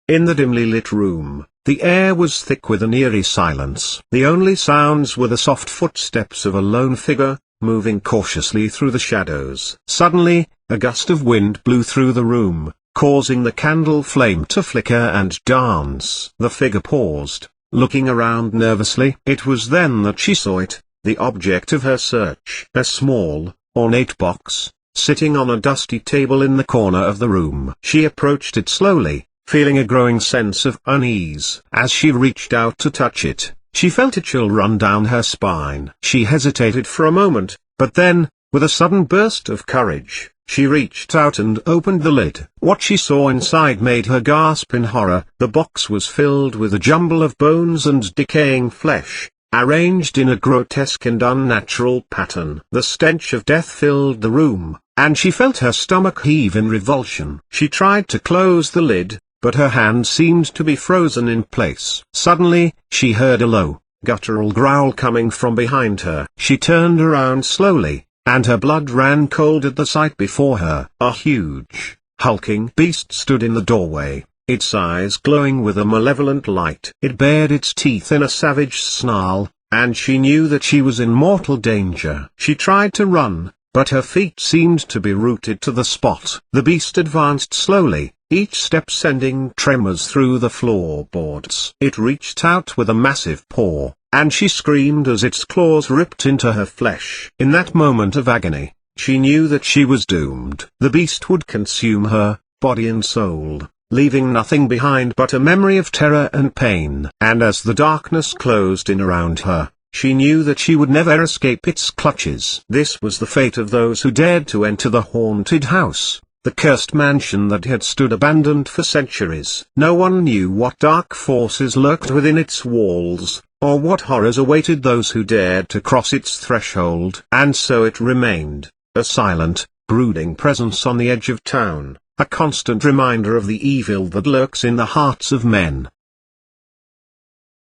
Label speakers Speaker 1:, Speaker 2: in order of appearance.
Speaker 1: In the dimly lit room, the air was thick with an eerie silence. The only sounds were the soft footsteps of a lone figure, moving cautiously through the shadows. Suddenly, a gust of wind blew through the room, causing the candle flame to flicker and dance. The figure paused, looking around nervously. It was then that she saw it, the object of her search. A small, ornate box, sitting on a dusty table in the corner of the room. She approached it slowly, feeling a growing sense of unease. As she reached out to touch it, she felt a chill run down her spine. She hesitated for a moment, but then, with a sudden burst of courage, she reached out and opened the lid. What she saw inside made her gasp in horror. The box was filled with a jumble of bones and decaying flesh, arranged in a grotesque and unnatural pattern. The stench of death filled the room, and she felt her stomach heave in revulsion. She tried to close the lid, but her hand seemed to be frozen in place. Suddenly, she heard a low, guttural growl coming from behind her. She turned around slowly, and her blood ran cold at the sight before her. A huge, hulking beast stood in the doorway, its eyes glowing with a malevolent light. It bared its teeth in a savage snarl, and she knew that she was in mortal danger. She tried to run, but her feet seemed to be rooted to the spot. The beast advanced slowly, each step sending tremors through the floorboards. It reached out with a massive paw, and she screamed as its claws ripped into her flesh. In that moment of agony, she knew that she was doomed. The beast would consume her, body and soul, leaving nothing behind but a memory of terror and pain. And as the darkness closed in around her, she knew that she would never escape its clutches. This was the fate of those who dared to enter the haunted house, the cursed mansion that had stood abandoned for centuries. No one knew what dark forces lurked within its walls, or what horrors awaited those who dared to cross its threshold. And so it remained, a silent, brooding presence on the edge of town, a constant reminder of the evil that lurks in the hearts of men.